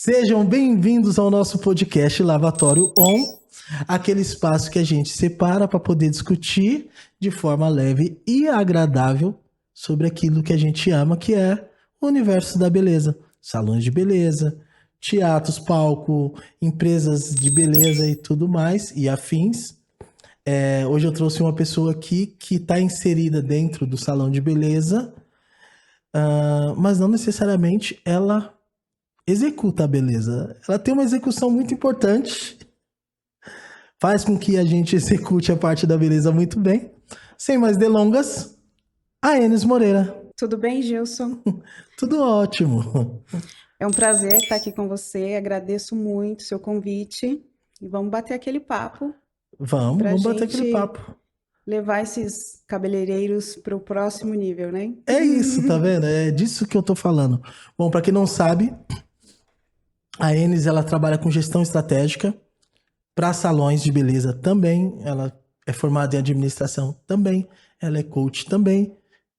Sejam bem-vindos ao nosso podcast Lavatório On, aquele espaço que a gente separa para poder discutir de forma leve e agradável sobre aquilo que a gente ama, que é o universo da beleza. Salões de beleza, teatros, palco, empresas de beleza e tudo mais, e afins. Hoje eu trouxe uma pessoa aqui que está inserida dentro do salão de beleza, mas não necessariamente ela executa a beleza. Ela tem uma execução muito importante, faz com que a gente execute a parte da beleza muito bem. Sem mais delongas, a Enes Moreira. Tudo bem, Gilson? Tudo ótimo. É um prazer estar aqui com você, agradeço muito o seu convite e vamos bater aquele papo. Vamos bater aquele papo. Levar esses cabeleireiros para o próximo nível, né? É isso, tá vendo? É disso que eu tô falando. Bom, para quem não sabe, a Enes, ela trabalha com gestão estratégica para salões de beleza também. Ela é formada em administração também. Ela é coach também.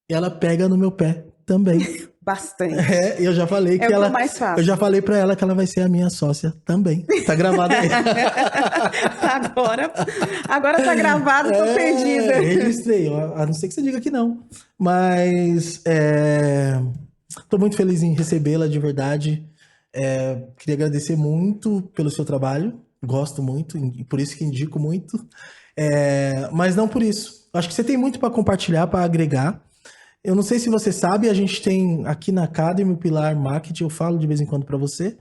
Ela pega no meu pé também. Bastante. Eu já falei que ela. Mais fácil. Eu já falei para ela que ela vai ser a minha sócia também. Tá gravado aí. Agora tá gravado, tô perdida. Registrei, a não ser que você diga que não. Mas tô muito feliz em recebê-la de verdade. Queria agradecer muito pelo seu trabalho. Gosto muito, e por isso que indico muito. Mas não por isso. Acho que você tem muito para compartilhar, para agregar. Eu não sei se você sabe, a gente tem aqui na Academy o Pilar Marketing, eu falo de vez em quando para você.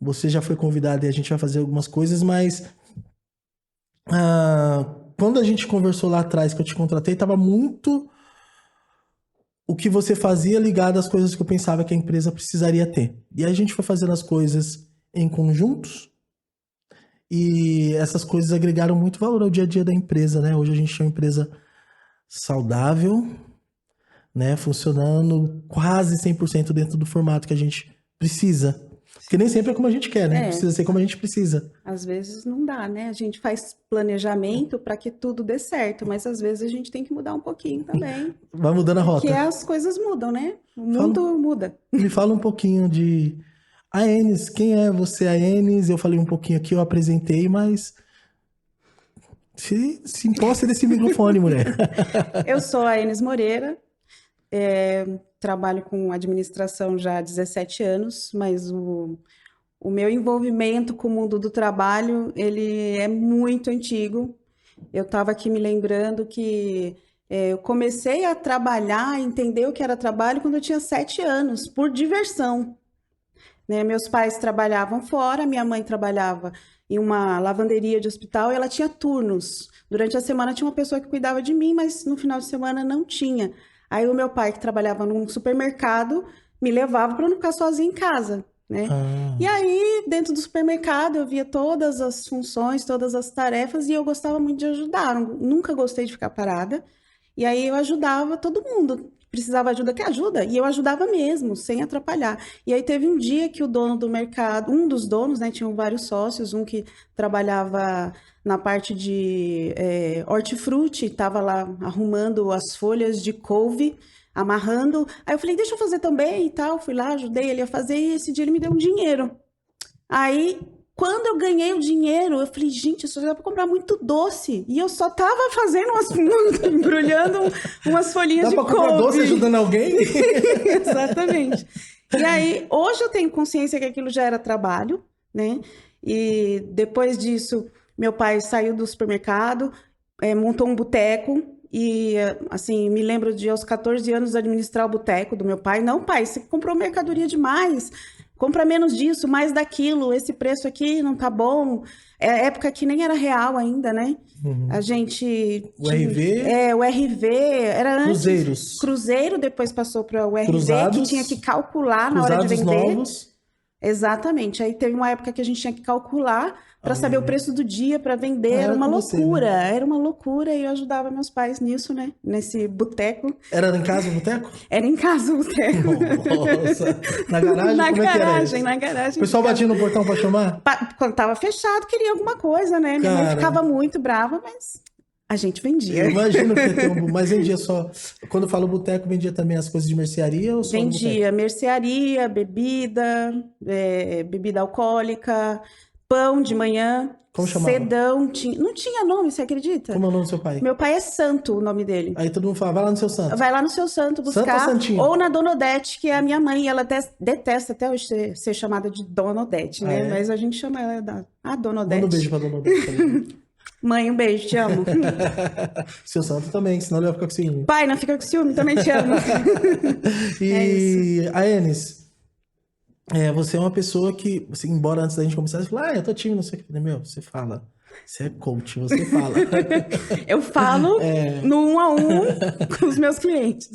Você já foi convidado e a gente vai fazer algumas coisas, mas quando a gente conversou lá atrás, que eu te contratei, estava muito o que você fazia ligado às coisas que eu pensava que a empresa precisaria ter. E aí a gente foi fazendo as coisas em conjuntos e essas coisas agregaram muito valor ao dia a dia da empresa, né? Hoje a gente é uma empresa saudável, né, funcionando quase 100% dentro do formato que a gente precisa. Porque nem sempre é como a gente quer, né? Precisa ser como a gente precisa. Às vezes não dá, né? A gente faz planejamento para que tudo dê certo, mas às vezes a gente tem que mudar um pouquinho também. Vai mudando a rota. Porque as coisas mudam, né? O mundo muda. Me fala um pouquinho de... A Enes, quem é você, a Enes? Eu falei um pouquinho aqui, eu apresentei, mas... Se encosta nesse microfone, mulher. Eu sou a Enes Moreira. Trabalho com administração já há 17 anos, mas o meu envolvimento com o mundo do trabalho, ele é muito antigo. Eu estava aqui me lembrando que eu comecei a trabalhar, entender o que era trabalho quando eu tinha 7 anos, por diversão. Né? Meus pais trabalhavam fora, minha mãe trabalhava em uma lavanderia de hospital e ela tinha turnos. Durante a semana tinha uma pessoa que cuidava de mim, mas no final de semana não tinha. Aí o meu pai, que trabalhava num supermercado, me levava para não ficar sozinha em casa, né? E aí, dentro do supermercado, eu via todas as funções, todas as tarefas, e eu gostava muito de ajudar. Nunca gostei de ficar parada. E aí eu ajudava todo mundo. Precisava de ajuda, que ajuda? E eu ajudava mesmo, sem atrapalhar. E aí teve um dia que o dono do mercado, um dos donos, né, tinham vários sócios, um que trabalhava na parte de hortifruti, estava lá arrumando as folhas de couve, amarrando. Aí eu falei, deixa eu fazer também e tal. Fui lá, ajudei ele a fazer e esse dia ele me deu um dinheiro. Aí, quando eu ganhei o dinheiro, eu falei, gente, isso já dá para comprar muito doce. E eu só tava fazendo embrulhando umas folhinhas de couve. Dá para comprar doce ajudando alguém? Exatamente. E aí, hoje eu tenho consciência que aquilo já era trabalho, né? E depois disso... Meu pai saiu do supermercado, montou um boteco e, assim, me lembro de aos 14 anos administrar o boteco do meu pai. Não, pai, você comprou mercadoria demais, compra menos disso, mais daquilo, esse preço aqui não tá bom. Época que nem era real ainda, né? A gente... O RV? O RV era antes... Cruzeiros. Cruzeiro, depois passou para o RV, Cruzados, que tinha que calcular na hora de vender. Novos. Exatamente. Aí teve uma época que a gente tinha que calcular para saber o preço do dia para vender. Era uma loucura. Você, né? Era uma loucura e eu ajudava meus pais nisso, né? Nesse boteco. Era em casa o boteco? Era em casa o boteco. Nossa. Na garagem? Como é que era isso? Na garagem. O pessoal batia no portão para chamar? Quando tava fechado, queria alguma coisa, né? Minha mãe ficava muito brava, mas A gente vendia. Eu imagino que tem mas vendia só... Quando eu falo boteco, vendia também as coisas de mercearia ou só no boteco? Vendia mercearia, bebida, bebida alcoólica, pão de manhã, Como chamava? sedão. Não tinha nome, você acredita? Como é o nome do seu pai? Meu pai é Santo, o nome dele. Aí todo mundo fala, vai lá no seu santo. Vai lá no seu santo Santo ou buscar. santinho? Ou na Dona Odete, que é a minha mãe. Ela detesta até hoje ser chamada de Dona Odete, né? Ah, é? Mas a gente chama ela a Dona Manda um Odete. beijo pra dona Odete também. Mãe, um beijo, te amo. Seu santo também, senão ele vai ficar com ciúme. Pai, não fica com ciúme, também te amo. E a Enes, você é uma pessoa que, assim, embora antes da gente começar, você fala, eu tô tímido, não sei o que. Meu, você fala. Você é coach, você fala. Eu falo no 1 a 1 com os meus clientes.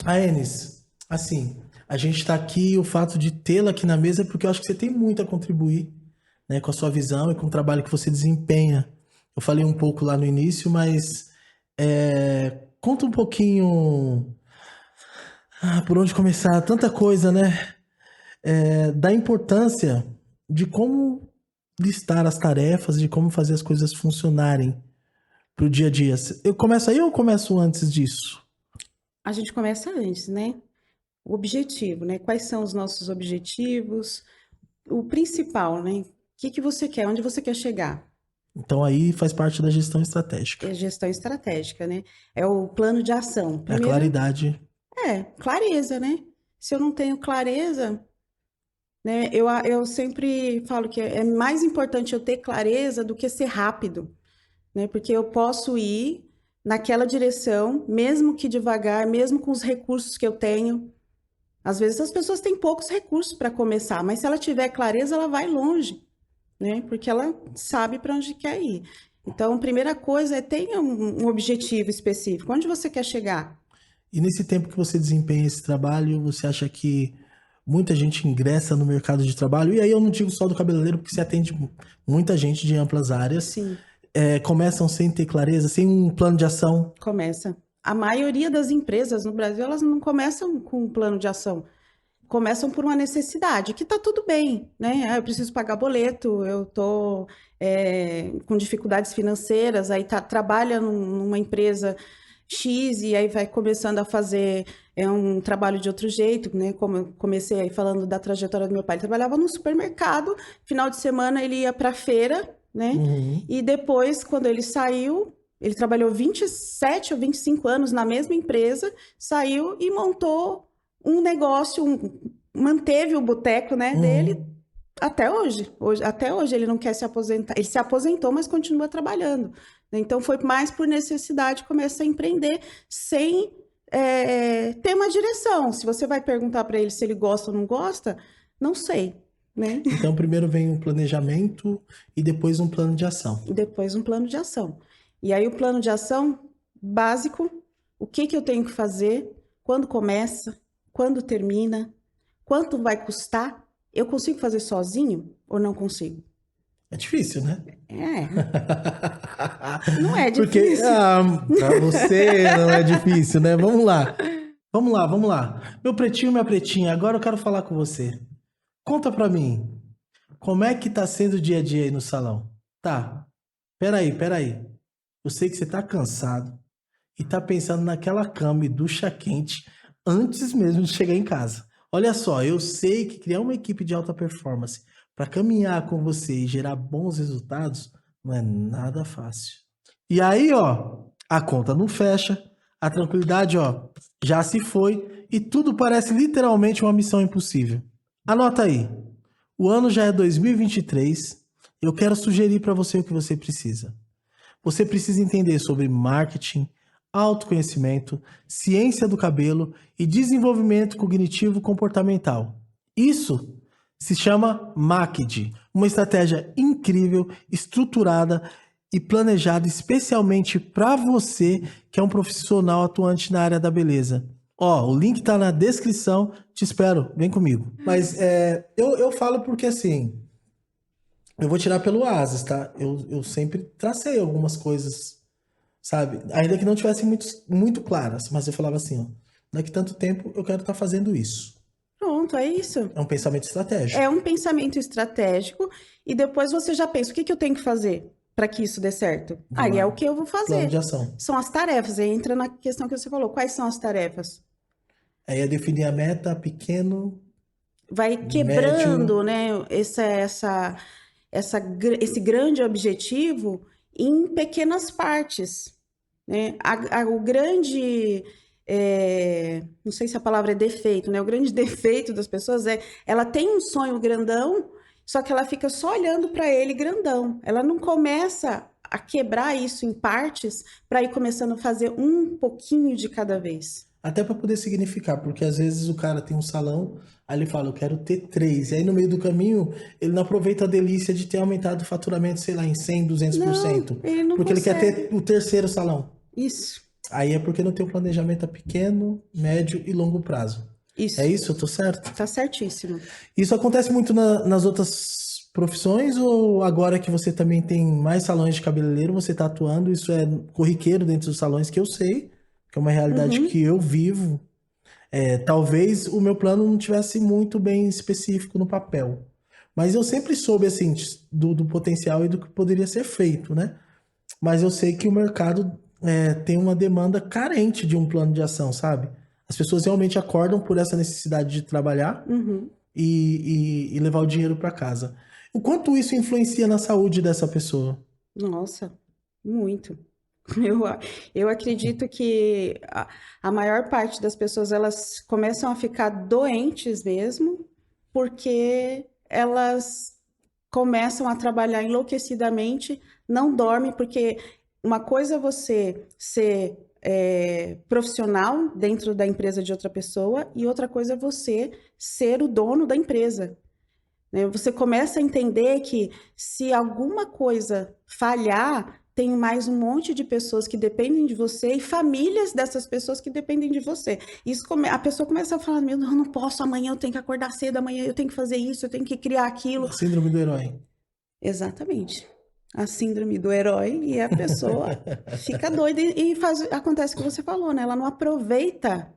A Enes, assim, a gente tá aqui, o fato de tê-la aqui na mesa é porque eu acho que você tem muito a contribuir, né, com a sua visão e com o trabalho que você desempenha. Eu falei um pouco lá no início, mas conta um pouquinho por onde começar. Tanta coisa, né? Da importância de como listar as tarefas, de como fazer as coisas funcionarem pro dia a dia. Eu começo aí ou eu começo antes disso? A gente começa antes, né? O objetivo, né? Quais são os nossos objetivos? O principal, né? O que você quer? Onde você quer chegar? Então aí faz parte da gestão estratégica. É gestão estratégica, né? É o plano de ação. É a Primeiro, claridade. clareza, né? Se eu não tenho clareza, né? Eu sempre falo que é mais importante eu ter clareza do que ser rápido, né? Porque eu posso ir naquela direção, mesmo que devagar, mesmo com os recursos que eu tenho. Às vezes as pessoas têm poucos recursos para começar, mas se ela tiver clareza, ela vai longe, né? Porque ela sabe para onde quer ir. Então, a primeira coisa é tenha um objetivo específico. Onde você quer chegar? E nesse tempo que você desempenha esse trabalho, você acha que muita gente ingressa no mercado de trabalho? E aí eu não digo só do cabeleireiro, porque você atende muita gente de amplas áreas. Sim, Começam sem ter clareza, sem um plano de ação. começa. A maioria das empresas no Brasil, elas não começam com um plano de ação. Começam por uma necessidade, que tá tudo bem, né? Eu preciso pagar boleto, eu tô com dificuldades financeiras, aí trabalha numa empresa X e aí vai começando a fazer um trabalho de outro jeito, né? Como eu comecei aí falando da trajetória do meu pai, ele trabalhava no supermercado, final de semana ele ia para feira, né? Uhum. E depois, quando ele saiu, ele trabalhou 27 ou 25 anos na mesma empresa, saiu e montou um negócio, manteve o boteco, né, dele até hoje. Até hoje ele não quer se aposentar. Ele se aposentou, mas continua trabalhando. Então foi mais por necessidade, começa a empreender sem ter uma direção. Se você vai perguntar para ele se ele gosta ou não gosta, não sei, né? Então primeiro vem um planejamento e depois um plano de ação. E depois um plano de ação. E aí o plano de ação básico, o que eu tenho que fazer, quando começa, quando termina, quanto vai custar? Eu consigo fazer sozinho ou não consigo? É difícil, né? Não é Porque difícil. pra você não é difícil, né? Vamos lá. Vamos lá. Meu pretinho, minha pretinha, agora eu quero falar com você. Conta pra mim, como é que tá sendo o dia a dia aí no salão? Tá, peraí. Eu sei que você tá cansado e tá pensando naquela cama e ducha quente antes mesmo de chegar em casa. Olha só, eu sei que criar uma equipe de alta performance para caminhar com você e gerar bons resultados não é nada fácil. E aí, ó, a conta não fecha, a tranquilidade, ó, já se foi e tudo parece literalmente uma missão impossível. Anota aí. O ano já é 2023. Eu quero sugerir para você o que você precisa. Você precisa entender sobre marketing, autoconhecimento, ciência do cabelo e desenvolvimento cognitivo comportamental. Isso se chama MACD, uma estratégia incrível, estruturada e planejada especialmente para você que é um profissional atuante na área da beleza. Ó, o link tá na descrição, te espero, vem comigo. Mas eu falo porque assim, eu vou tirar pelo asas, tá? Eu sempre tracei algumas coisas, sabe? Ainda que não tivessem muito claras, mas eu falava assim, ó, daqui tanto tempo eu quero estar fazendo isso. Pronto, é isso. É um pensamento estratégico. É um pensamento estratégico e depois você já pensa, o que eu tenho que fazer? para que isso dê certo? Aí Boa. é o que eu vou Plano fazer. de ação. São as tarefas. Aí entra na questão que você falou. Quais são as tarefas? Aí é definir a meta pequeno, Vai médio. quebrando, né, esse grande objetivo em pequenas partes, né? O grande, não sei se a palavra é defeito, né? O grande defeito das pessoas é ela tem um sonho grandão, só que ela fica só olhando para ele grandão. Ela não começa a quebrar isso em partes para ir começando a fazer um pouquinho de cada vez. Até para poder significar, porque às vezes o cara tem um salão, aí ele fala, eu quero ter 3. E aí no meio do caminho, ele não aproveita a delícia de ter aumentado o faturamento, sei lá, em 100, Não, 200%. ele não Porque ele quer consegue. ter o terceiro salão. Isso, Aí é porque não tem o planejamento a pequeno, médio e longo prazo. É isso. isso? Eu tô certo? Tá certíssimo. Isso acontece muito nas outras profissões ou agora que você também tem mais salões de cabeleireiro, você tá atuando, isso é corriqueiro dentro dos salões que eu sei, que é uma realidade Uhum. que eu vivo. Talvez o meu plano não tivesse muito bem específico no papel. Mas eu sempre soube, assim, do potencial e do que poderia ser feito, né? Mas eu sei que o mercado tem uma demanda carente de um plano de ação, sabe? As pessoas realmente acordam por essa necessidade de trabalhar Uhum. e levar o dinheiro para casa. O quanto isso influencia na saúde dessa pessoa? Nossa, muito. Eu, a- eu acredito que a maior parte das pessoas elas começam a ficar doentes mesmo, porque elas começam a trabalhar enlouquecidamente, não dormem, porque uma coisa é você ser profissional dentro da empresa de outra pessoa, e outra coisa é você ser o dono da empresa. Né? Você começa a entender que se alguma coisa falhar, tem mais um monte de pessoas que dependem de você e famílias dessas pessoas que dependem de você. A pessoa começa a falar: meu, eu não posso, amanhã eu tenho que acordar cedo, amanhã eu tenho que fazer isso, eu tenho que criar aquilo. A síndrome do herói. Exatamente. A síndrome do herói e a pessoa fica doida e acontece o que você falou, né? Ela não aproveita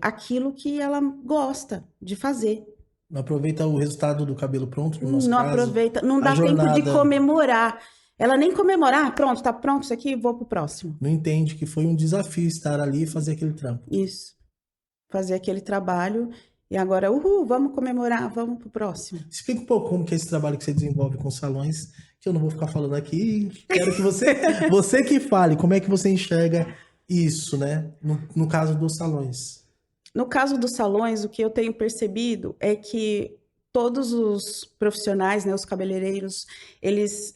aquilo que ela gosta de fazer. Não aproveita o resultado do cabelo pronto, no nosso Não caso, aproveita, não a dá tempo de jornada. comemorar. Ela nem comemorar, pronto, tá pronto isso aqui, vou pro próximo. Não entende que foi um desafio estar ali e fazer aquele trampo. Isso, fazer aquele trabalho e agora, uhul, vamos comemorar, vamos pro próximo. Explica um pouco como que é esse trabalho que você desenvolve com salões, que eu não vou ficar falando aqui. Quero que você que fale, como é que você enxerga isso, né? No caso dos salões. No caso dos salões, o que eu tenho percebido é que todos os profissionais, né, os cabeleireiros, eles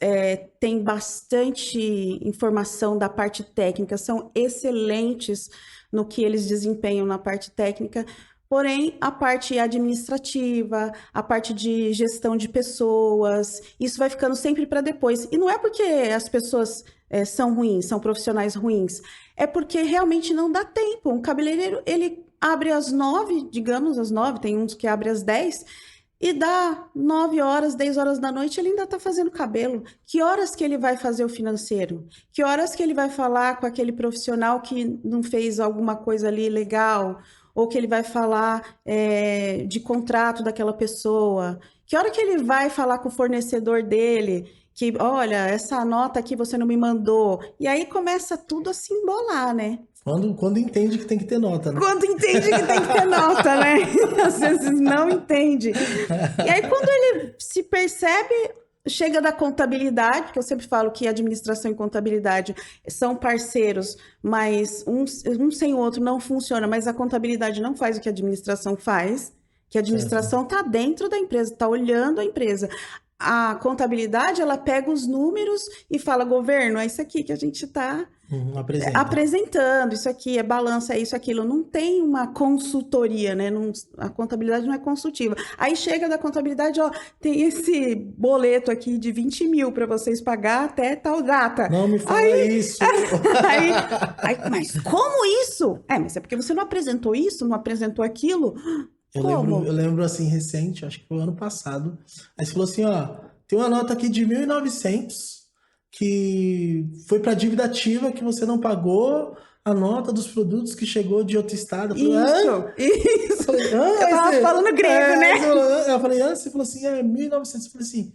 têm bastante informação da parte técnica, são excelentes no que eles desempenham na parte técnica, porém, a parte administrativa, a parte de gestão de pessoas, isso vai ficando sempre para depois. E não é porque as pessoas são ruins, são profissionais ruins, é porque realmente não dá tempo. Um cabeleireiro, ele abre às 9, digamos, às 9, tem uns que abrem às 10, e dá 9 horas, 10 horas da noite, ele ainda está fazendo cabelo. Que horas que ele vai fazer o financeiro? Que horas que ele vai falar com aquele profissional que não fez alguma coisa ali legal? Ou que ele vai falar de contrato daquela pessoa? Que hora que ele vai falar com o fornecedor dele? Que, olha, essa nota aqui você não me mandou. E aí começa tudo a se embolar, né? Quando entende que tem que ter nota, né? Quando entende que tem que ter nota, né? Às vezes não entende. E aí, quando ele se percebe, chega da contabilidade, que eu sempre falo que administração e contabilidade são parceiros, mas um sem o outro não funciona, mas a contabilidade não faz o que a administração faz, que a administração está dentro da empresa, está olhando a empresa. A contabilidade, ela pega os números e fala, governo, é isso aqui que a gente está apresentando, isso aqui é balança, é isso, aquilo. Não tem uma consultoria, né? A contabilidade não é consultiva. Aí chega da contabilidade, ó, tem esse boleto aqui de 20 mil para vocês pagar até tal data. Não me fala isso! Mas como isso? Mas é porque você não apresentou isso, não apresentou aquilo? Eu lembro assim, recente, acho que foi o ano passado. Aí você falou assim, ó, tem uma nota aqui de 1.900 que foi para dívida ativa que você não pagou a nota dos produtos que chegou de outro estado. Eu falei, isso. Eu falei, eu tava falando grego, né? Eu falei, você falou assim, 1.900. Eu falei assim,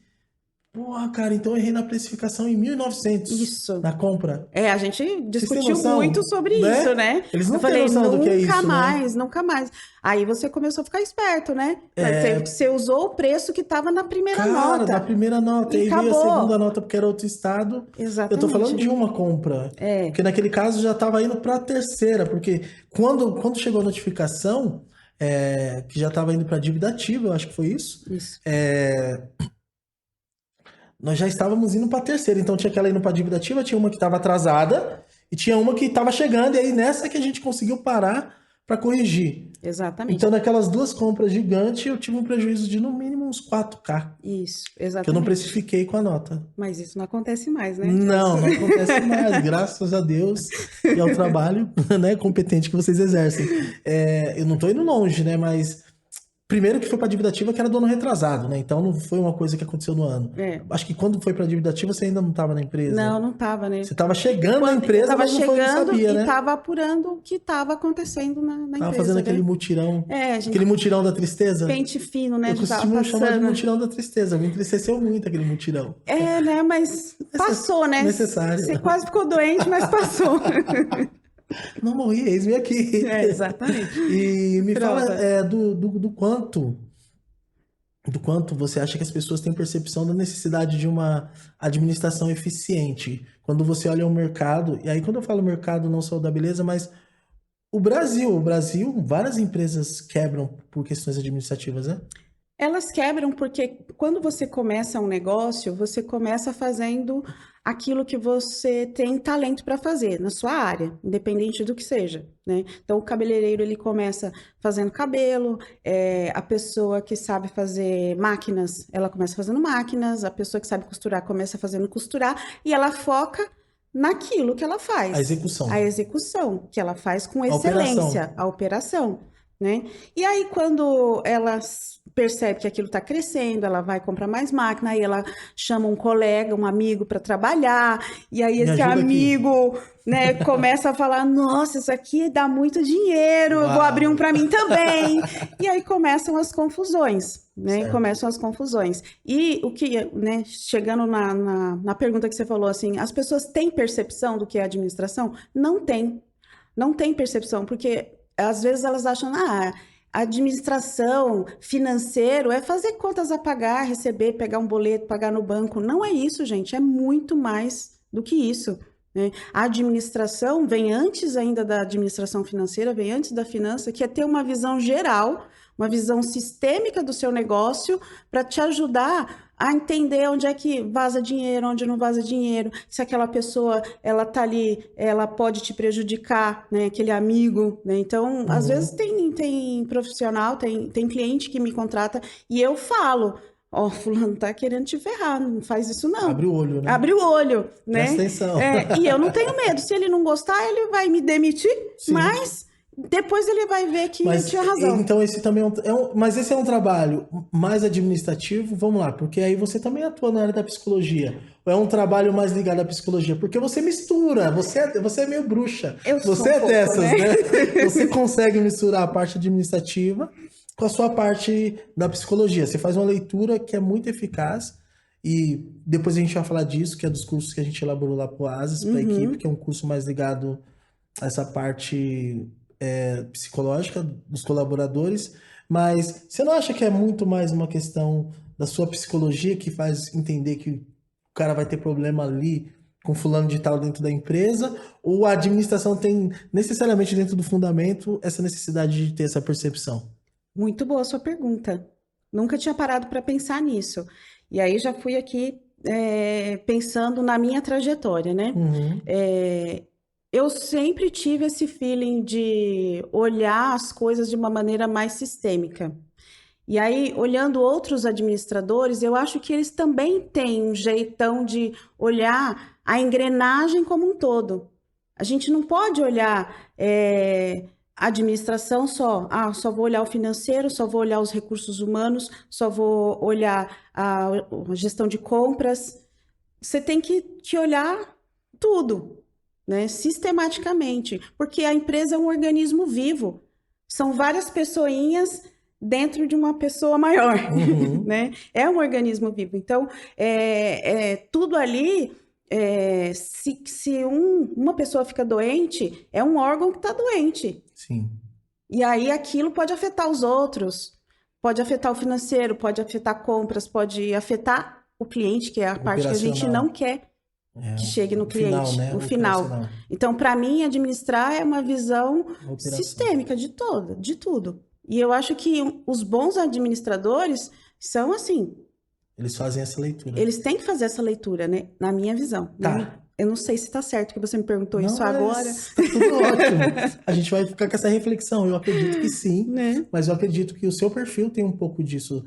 Porra, cara, então eu errei na precificação em 1.900 Isso. na compra. A gente Vocês têm discutiu noção, muito sobre né? isso, né? Eles Eu não têm falei, noção do que é nunca isso, né? mais, nunca mais. Aí você começou a ficar esperto, né? Você usou o preço que estava na primeira Cara, da nota. primeira nota, E aí veio a segunda acabou. nota porque era outro estado. Eu tô falando Exatamente. de uma compra. É, Porque naquele caso já tava indo pra terceira, porque quando chegou a notificação, que já tava indo pra dívida ativa, eu acho que foi isso. isso. Nós já estávamos indo para a terceira, então tinha aquela indo para dívida ativa, tinha uma que estava atrasada e tinha uma que estava chegando, e aí nessa que a gente conseguiu parar para corrigir. Exatamente. Então, naquelas duas compras gigantes, eu tive um prejuízo de no mínimo uns 4K, Isso, que eu não exatamente. precifiquei com a nota. Mas isso não acontece mais, né? Não acontece mais, graças a Deus e ao trabalho, né, competente que vocês exercem. Eu não estou indo longe, né, mas primeiro que foi para dívida ativa que era do ano retrasado, né? Então não foi uma coisa que aconteceu no ano. É. Acho que quando foi para dívida ativa você ainda não estava na empresa. Não estava, né? Você estava chegando na Eu empresa, estava mas não foi, não chegando sabia, e né? estava apurando o que estava acontecendo na Tava empresa, fazendo né? aquele mutirão, A gente aquele mutirão da tristeza. pente fino, né? Eu A gente tava costumo chamar de passando. mutirão da tristeza. Me entristeceu muito aquele mutirão. Né? Mas passou, né? Necessário. Você quase ficou doente, mas passou. Não morri, eis-me aqui. Exatamente. E me Prova. fala do quanto você acha que as pessoas têm percepção da necessidade de uma administração eficiente. Quando você olha o mercado, e aí quando eu falo mercado não só da beleza, mas o Brasil, várias empresas quebram por questões administrativas, né? Elas quebram porque quando você começa um negócio, você começa fazendo aquilo que você tem talento para fazer na sua área, independente do que seja, né? Então, o cabeleireiro ele começa fazendo cabelo, a pessoa que sabe fazer máquinas, ela começa fazendo máquinas, a pessoa que sabe costurar começa fazendo costurar e ela foca naquilo que ela faz. A execução, que ela faz com excelência, a operação, né? E aí, quando ela percebe que aquilo está crescendo, ela vai comprar mais máquina, aí ela chama um colega, um amigo para trabalhar, e aí esse amigo, né, começa a falar, nossa, isso aqui dá muito dinheiro, eu vou abrir um para mim também. E aí começam as confusões, né? Certo. Começam as confusões. E o que, né, chegando na pergunta que você falou, assim, as pessoas têm percepção do que é administração? Não tem. Não tem percepção, porque às vezes elas acham, administração, financeiro, é fazer contas a pagar, receber, pegar um boleto, pagar no banco. Não é isso, gente, é muito mais do que isso, né? A administração vem antes ainda da administração financeira, vem antes da finança, que é ter uma visão geral, uma visão sistêmica do seu negócio para te ajudar a entender onde é que vaza dinheiro, onde não vaza dinheiro, se aquela pessoa, ela tá ali, ela pode te prejudicar, né, aquele amigo, né? Então, às vezes tem profissional, tem cliente que me contrata e eu falo, fulano tá querendo te ferrar, não faz isso não. Abre o olho, né? Abre o olho, né? Presta atenção. E eu não tenho medo, se ele não gostar, ele vai me demitir, Sim. Mas depois ele vai ver que eu tinha razão. Então esse também mas esse é um trabalho mais administrativo, vamos lá, porque aí você também atua na área da psicologia. Ou é um trabalho mais ligado à psicologia? Porque você mistura, você é meio bruxa. Você é dessas, né? Você consegue misturar a parte administrativa com a sua parte da psicologia. Você faz uma leitura que é muito eficaz e depois a gente vai falar disso, que é dos cursos que a gente elaborou lá pro Oasis, para a equipe, que é um curso mais ligado a essa parte psicológica dos colaboradores, mas você não acha que é muito mais uma questão da sua psicologia que faz entender que o cara vai ter problema ali com fulano de tal dentro da empresa, ou a administração tem necessariamente dentro do fundamento essa necessidade de ter essa percepção? Muito boa a sua pergunta. Nunca tinha parado para pensar nisso. E aí já fui aqui pensando na minha trajetória, né? Eu sempre tive esse feeling de olhar as coisas de uma maneira mais sistêmica. E aí, olhando outros administradores, eu acho que eles também têm um jeitão de olhar a engrenagem como um todo. A gente não pode olhar a administração só. Só vou olhar o financeiro, só vou olhar os recursos humanos, só vou olhar a gestão de compras. Você tem que olhar tudo, né, sistematicamente, porque a empresa é um organismo vivo. São várias pessoinhas, dentro de uma pessoa maior, Uhum. né? É um organismo vivo. Então, tudo ali, se uma pessoa fica doente, é um órgão que está doente. Sim. E aí aquilo pode afetar os outros, pode afetar o financeiro, pode afetar compras, pode afetar o cliente, que é a parte que a gente Operacional. não quer que chegue no O final, cliente, né? o O final. operacional. Então, para mim, administrar é uma visão A operação. sistêmica de tudo. E eu acho que os bons administradores são assim, Eles fazem essa leitura. eles têm que fazer essa leitura, né? Na minha visão. Tá. Eu não sei se está certo que você me perguntou Não, isso agora, mas tá tudo ótimo. A gente vai ficar com essa reflexão. Eu acredito que sim, né? mas eu acredito que o seu perfil tem um pouco disso.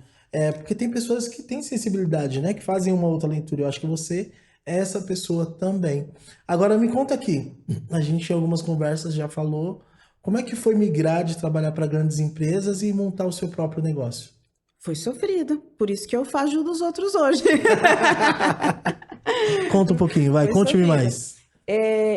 Porque tem pessoas que têm sensibilidade, né? Que fazem uma outra leitura. Eu acho que você é essa pessoa também. Agora me conta aqui. A gente em algumas conversas já falou. Como é que foi migrar de trabalhar para grandes empresas e montar o seu próprio negócio? Foi sofrido. Por isso que eu faço dos outros hoje. Conta um pouquinho, vai, Foi conte-me sofrido. mais.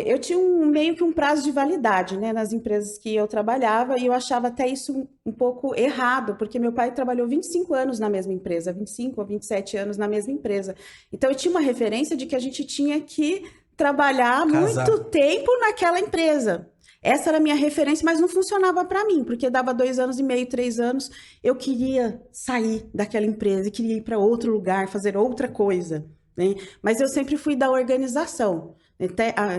Eu tinha meio que um prazo de validade, né, nas empresas que eu trabalhava, e eu achava até isso um pouco errado, porque meu pai trabalhou 25 anos na mesma empresa, 25 ou 27 anos na mesma empresa. Então eu tinha uma referência de que a gente tinha que trabalhar Casar. muito tempo naquela empresa. Essa era a minha referência, mas não funcionava para mim, porque dava 2 anos e meio, 3 anos, eu queria sair daquela empresa, queria ir para outro lugar, fazer outra coisa, né? Mas eu sempre fui da organização.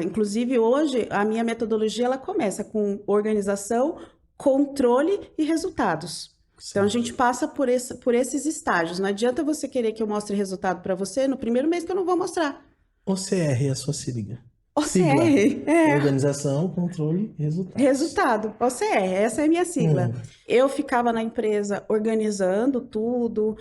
Inclusive, hoje, a minha metodologia ela começa com organização, controle e resultados. Então, a gente passa por esses estágios. Não adianta você querer que eu mostre resultado para você no primeiro mês que eu não vou mostrar. OCR é a sua sigla. Sigla. OCR, Organização, controle e resultados. resultado, OCR, essa é a minha sigla. Eu ficava na empresa organizando tudo.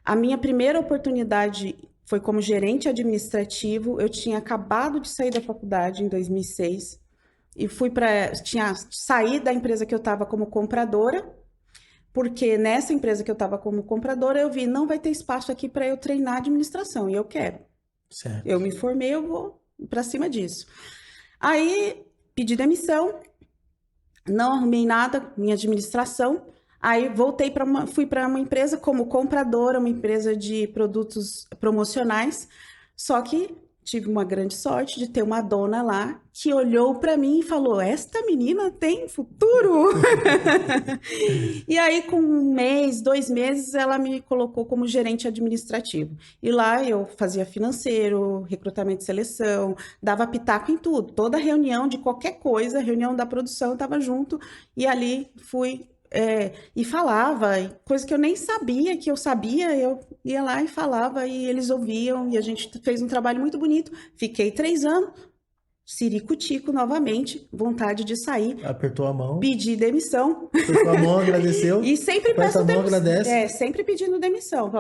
A minha primeira oportunidade foi como gerente administrativo. Eu tinha acabado de sair da faculdade em 2006 e tinha saí da empresa que eu estava como compradora, porque nessa empresa que eu estava como compradora eu vi não vai ter espaço aqui para eu treinar administração e eu quero. Certo. Eu me formei, eu vou para cima disso. Aí pedi demissão, não arrumei nada em administração. Aí fui para uma empresa como compradora, uma empresa de produtos promocionais. Só que tive uma grande sorte de ter uma dona lá que olhou para mim e falou: esta menina tem futuro. E aí, com 1 mês, 2 meses, ela me colocou como gerente administrativo. E lá eu fazia financeiro, recrutamento e seleção, dava pitaco em tudo. Toda reunião de qualquer coisa, reunião da produção, eu estava junto. E ali fui e falava, coisa que eu nem sabia que eu sabia, eu ia lá e falava, e eles ouviam, e a gente fez um trabalho muito bonito. Fiquei 3 anos, ciricutico novamente, vontade de sair, Apertou a mão, pedi demissão, apertou a mão, agradeceu. e sempre Aperta peço a mão, demissão. agradece. Sempre pedindo demissão.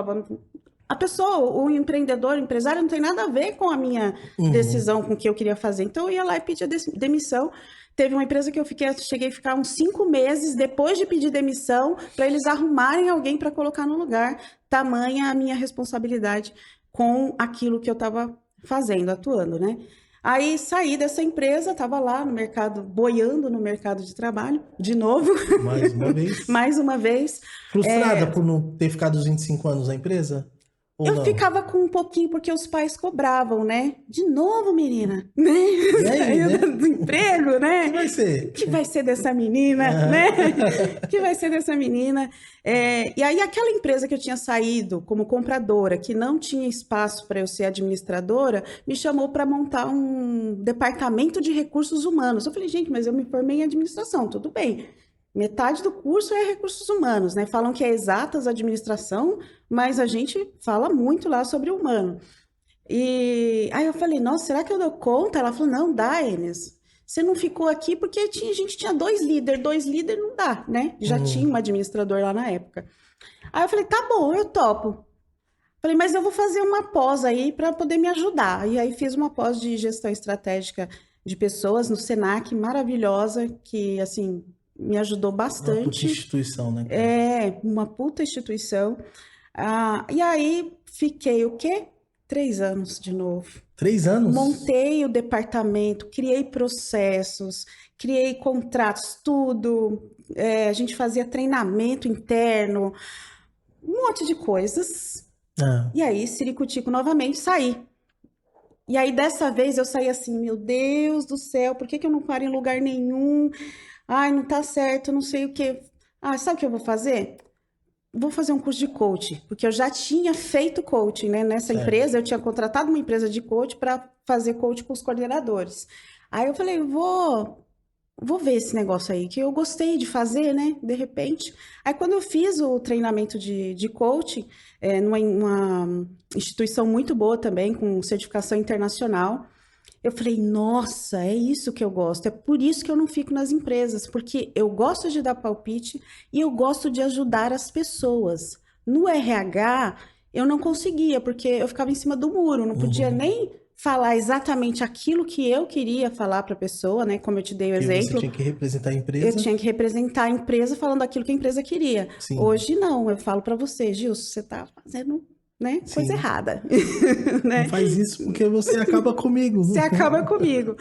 A pessoa, o empreendedor, o empresário, não tem nada a ver com a minha decisão, com o que eu queria fazer. Então, eu ia lá e pedia demissão. Teve uma empresa que cheguei a ficar uns 5 meses depois de pedir demissão para eles arrumarem alguém para colocar no lugar. Tamanha a minha responsabilidade com aquilo que eu estava fazendo, atuando, né? Aí saí dessa empresa, estava lá no mercado, boiando no mercado de trabalho, de novo. Mais uma vez. Mais uma vez. Frustrada por não ter ficado os 25 anos na empresa? Ou Eu não? ficava com um pouquinho, porque os pais cobravam, né? De novo, menina, né? E aí, Saiu né? do emprego, né? O que vai ser? Que vai ser dessa menina, né? Que vai ser dessa menina. E aí, aquela empresa que eu tinha saído como compradora, que não tinha espaço para eu ser administradora, me chamou para montar um departamento de recursos humanos. Eu falei, gente, mas eu me formei em administração, tudo bem. Metade do curso é recursos humanos, né? Falam que é exatas administração, mas a gente fala muito lá sobre o humano. E aí eu falei, nossa, será que eu dou conta? Ela falou, não, dá, Enes. Você não ficou aqui porque a gente tinha 2 líderes não dá, né? Já tinha um administrador lá na época. Aí eu falei, tá bom, eu topo. Falei, mas eu vou fazer uma pós aí para poder me ajudar. E aí fiz uma pós de gestão estratégica de pessoas no Senac, maravilhosa, que, assim, me ajudou Uma puta bastante. instituição, né? Uma puta instituição. E aí fiquei o quê? 3 anos de novo. 3 anos? Montei o departamento, criei processos, criei contratos, tudo. A gente fazia treinamento interno, um monte de coisas. E aí, ciricutico novamente, saí. E aí, dessa vez, eu saí assim, meu Deus do céu, por que que eu não paro em lugar nenhum? Ai, não tá certo, não sei o quê. Ah, sabe o que eu vou fazer? Vou fazer um curso de coach, porque eu já tinha feito coaching, né? Nessa empresa, eu tinha contratado uma empresa de coach para fazer coaching com os coordenadores. Aí eu falei, vou ver esse negócio aí, que eu gostei de fazer, né? De repente. Aí quando eu fiz o treinamento de coaching, numa instituição muito boa também, com certificação internacional, eu falei, nossa, é isso que eu gosto. É por isso que eu não fico nas empresas, porque eu gosto de dar palpite e eu gosto de ajudar as pessoas. No RH, eu não conseguia, porque eu ficava em cima do muro, não podia nem falar exatamente aquilo que eu queria falar para a pessoa, né? Como eu te dei o exemplo. Você tinha que representar a empresa. Eu tinha que representar a empresa falando aquilo que a empresa queria. Sim. Hoje não, eu falo para você, Gilson, você está fazendo, né, coisa errada. Não faz isso porque você acaba comigo. Você acaba comigo.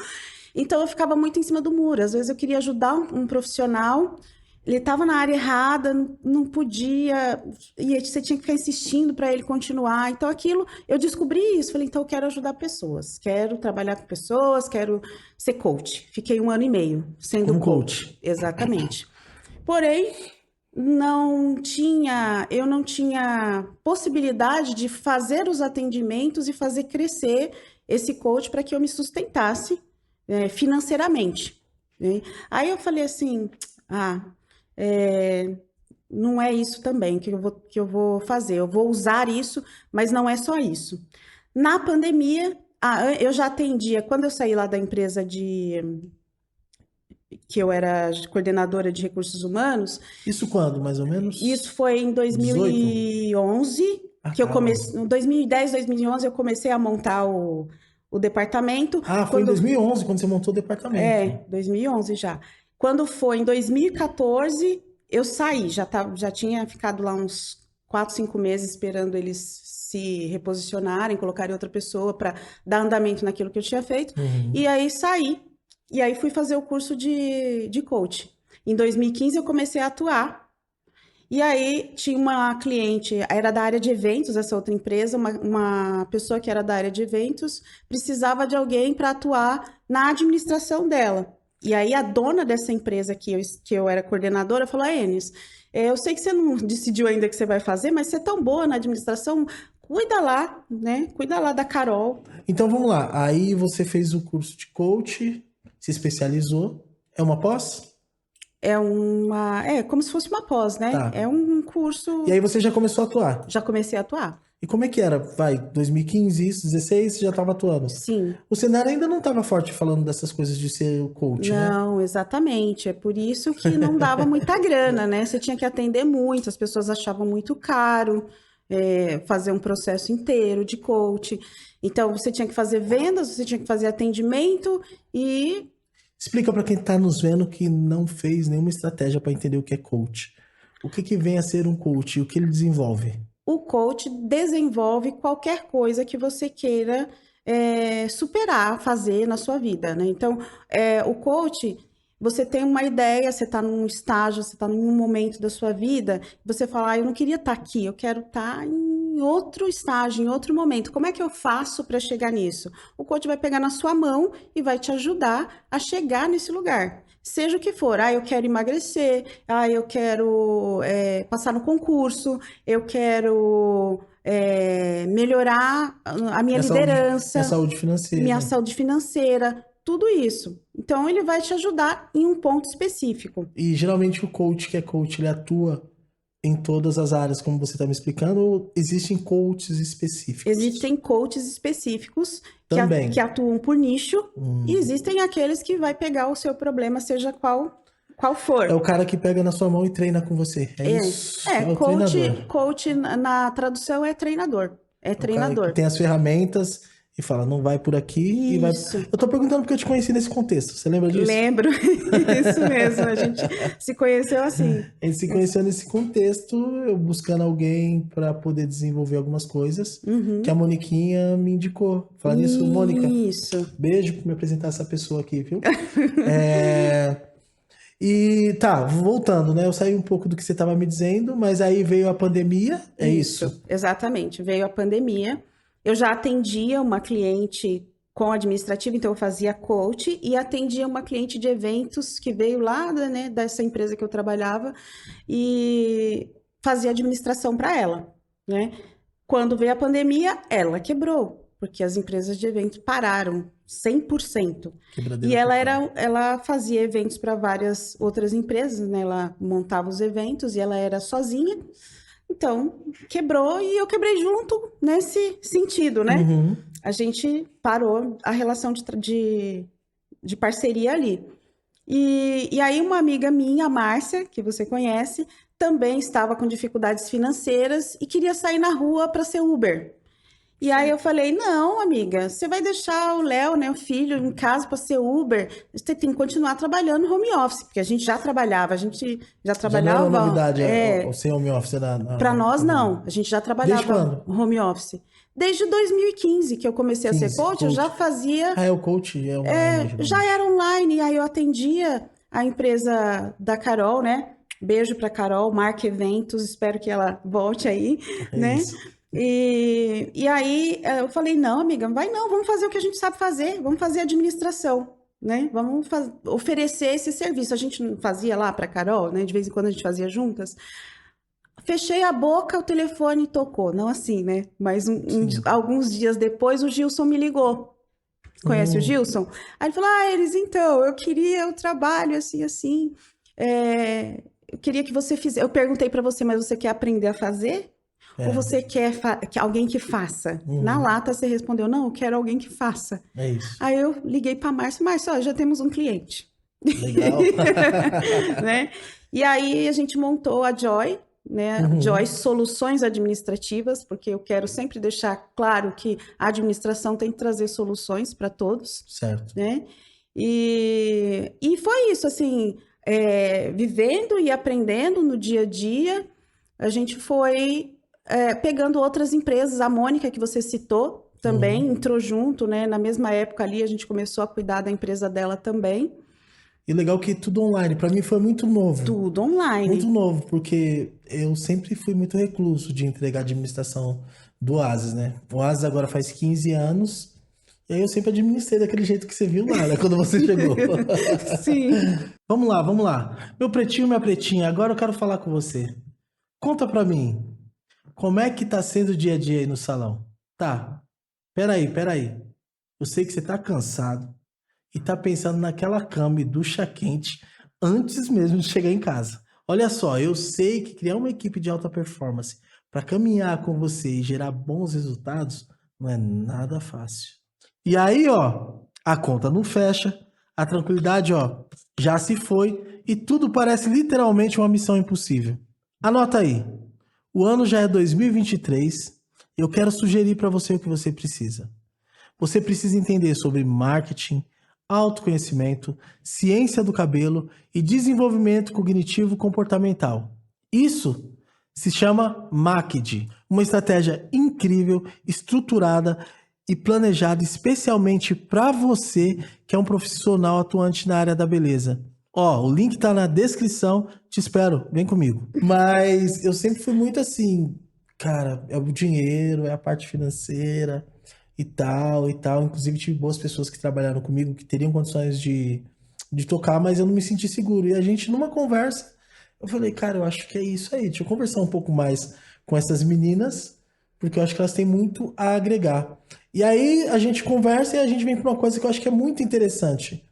Então eu ficava muito em cima do muro. Às vezes eu queria ajudar um profissional, ele estava na área errada, não podia, e você tinha que ficar insistindo para ele continuar. Então aquilo, eu descobri isso. Falei, então eu quero ajudar pessoas, quero trabalhar com pessoas, quero ser coach. Fiquei 1 ano e meio sendo Como coach. Exatamente. Porém, eu não tinha possibilidade de fazer os atendimentos e fazer crescer esse coach para que eu me sustentasse financeiramente, né? Aí eu falei assim, não é isso também que eu vou fazer, eu vou usar isso, mas não é só isso. Na pandemia, eu já atendia, quando eu saí lá da empresa que eu era coordenadora de recursos humanos. Isso quando, mais ou menos? Isso foi em 2011, 18? Que eu comecei, em 2010, 2011 eu comecei a montar o departamento. Foi em 2011 quando você montou o departamento. 2011 já. Quando foi em 2014, eu saí, já tinha ficado lá uns 4, 5 meses esperando eles se reposicionarem, colocarem outra pessoa para dar andamento naquilo que eu tinha feito. E aí saí. E aí fui fazer o curso de coach. Em 2015 eu comecei a atuar. E aí tinha uma cliente, era da área de eventos, essa outra empresa, uma pessoa que era da área de eventos, precisava de alguém para atuar na administração dela. E aí a dona dessa empresa que eu era coordenadora falou, Enes, eu sei que você não decidiu ainda o que você vai fazer, mas você é tão boa na administração, cuida lá, né? Cuida lá da Carol. Então vamos lá, aí você fez o curso de coach, se especializou, é uma pós? É como se fosse uma pós, né? Tá. É um curso... E aí você já começou a atuar? Já comecei a atuar. E como é que era? 2015, isso, 16, você já estava atuando? Sim. O cenário ainda não estava forte falando dessas coisas de ser o coach, né? Não, exatamente. É por isso que não dava muita grana, né? Você tinha que atender muito, as pessoas achavam muito caro fazer um processo inteiro de coach. Então, você tinha que fazer vendas, você tinha que fazer atendimento e... Explica para quem está nos vendo que não fez nenhuma estratégia para entender o que é coach. O que vem a ser um coach e o que ele desenvolve? O coach desenvolve qualquer coisa que você queira superar, fazer na sua vida, né? Então, o coach, você tem uma ideia, você está num estágio, você está num momento da sua vida, você fala, eu não queria estar aqui, eu quero estar em outro estágio, em outro momento. Como é que eu faço para chegar nisso? O coach vai pegar na sua mão e vai te ajudar a chegar nesse lugar. Seja o que for, eu quero emagrecer, eu quero passar no concurso, eu quero melhorar a minha liderança, minha saúde financeira, tudo isso. Então, ele vai te ajudar em um ponto específico. E geralmente o coach que é coach, ele atua em todas as áreas, como você está me explicando, ou existem coaches específicos? Existem coaches específicos também que atuam por nicho, e existem aqueles que vai pegar o seu problema, seja qual for. É o cara que pega na sua mão e treina com você. Isso. O coach na tradução é treinador. É treinador. Que tem as ferramentas e fala, não vai por aqui e vai... Isso. Eu tô perguntando porque eu te conheci nesse contexto. Você lembra disso? Lembro, isso mesmo, a gente se conheceu assim. A gente se conheceu nesse contexto, eu buscando alguém para poder desenvolver algumas coisas, que a Moniquinha me indicou. Falar nisso, Mônica, Isso. beijo por me apresentar essa pessoa aqui, viu? E tá, voltando, né? Eu saí um pouco do que você estava me dizendo, mas aí veio a pandemia, é isso? Exatamente. Veio a pandemia. Eu já atendia uma cliente com administrativo, então eu fazia coach e atendia uma cliente de eventos que veio lá, né, dessa empresa que eu trabalhava e fazia administração para ela, né? Quando veio a pandemia, ela quebrou, porque as empresas de eventos pararam 100%. E Quebradeira total. ela fazia eventos para várias outras empresas, né? Ela montava os eventos e ela era sozinha. Então, quebrou e eu quebrei junto nesse sentido, né? Uhum. A gente parou a relação de parceria ali. E aí, uma amiga minha, a Márcia, que você conhece, também estava com dificuldades financeiras e queria sair na rua para ser Uber. E aí eu falei, não, amiga, você vai deixar o Léo, né, o filho, em casa para ser Uber, você tem que continuar trabalhando no home office, porque a gente já trabalhava, Já não era uma novidade o é, ser home office para na nós pandemia. não, a gente já Desde trabalhava quando? home office. Desde 2015 que eu comecei a ser 15, coach, eu já coach. fazia, Ah, é o coach, é online, já geralmente. era online, e aí eu atendia a empresa da Carol, né? Beijo para Carol, Marca Eventos, espero que ela volte aí, É né? isso. E aí eu falei, não, amiga, vai não, vamos fazer o que a gente sabe fazer, vamos fazer administração, né? Vamos oferecer esse serviço. A gente não fazia lá para Carol, né? De vez em quando a gente fazia juntas. Fechei a boca, o telefone tocou. Não assim, né? Mas Sim. alguns dias depois, o Gilson me ligou. Conhece o Hum, Gilson? Aí ele falou: Ah, eles, então, eu queria o trabalho assim, assim. Eu queria que você fizesse. Eu perguntei para você, mas você quer aprender a fazer? Ou é. você quer que alguém que faça? Na Uhum, lata você respondeu: Não, eu quero alguém que faça. é isso. Aí eu liguei para Márcio: Márcio, ó, já temos um cliente. Legal. Né? E aí a gente montou a Joy, né? Joy Uhum, Soluções Administrativas, porque eu quero sempre deixar claro que a administração tem que trazer soluções para todos, certo. né? E foi isso, assim, vivendo e aprendendo no dia a dia, a gente foi pegando outras empresas, a Mônica, que você citou, também Uhum. entrou junto, né? Na mesma época ali, a gente começou a cuidar da empresa dela também, E legal que tudo online. Para mim foi muito novo. tudo Muito online. novo, porque eu sempre fui muito recluso de entregar a administração do Oasis, né? O Oasis agora faz 15 anos. E aí eu sempre administrei daquele jeito que você viu lá, né? Quando você chegou. Sim. Vamos lá, vamos lá. Meu pretinho, minha pretinha, agora eu quero falar com você. Conta pra mim, como é que tá sendo o dia a dia aí no salão? Tá, peraí, peraí. Eu sei que você tá cansado e tá pensando naquela cama e ducha quente antes mesmo de chegar em casa. Olha só, eu sei que criar uma equipe de alta performance para caminhar com você e gerar bons resultados não é nada fácil. E aí, ó, a conta não fecha, a tranquilidade, ó, já se foi e tudo parece literalmente uma missão impossível. Anota aí. O ano já é 2023. Eu quero sugerir para você o que você precisa. Você precisa entender sobre marketing, autoconhecimento, ciência do cabelo e desenvolvimento cognitivo comportamental. Isso se chama MACD, uma estratégia incrível, estruturada e planejada especialmente para você que é um profissional atuante na área da beleza. Ó, o link tá na descrição, te espero, vem comigo. Mas eu sempre fui muito assim, cara, é o dinheiro, é a parte financeira e tal e tal. Inclusive, tive boas pessoas que trabalharam comigo que teriam condições de tocar, mas eu não me senti seguro. E a gente, numa conversa, eu falei, cara, eu acho que é isso aí. Deixa eu conversar um pouco mais com essas meninas, porque eu acho que elas têm muito a agregar. E aí a gente conversa e a gente vem para uma coisa que eu acho que é muito interessante,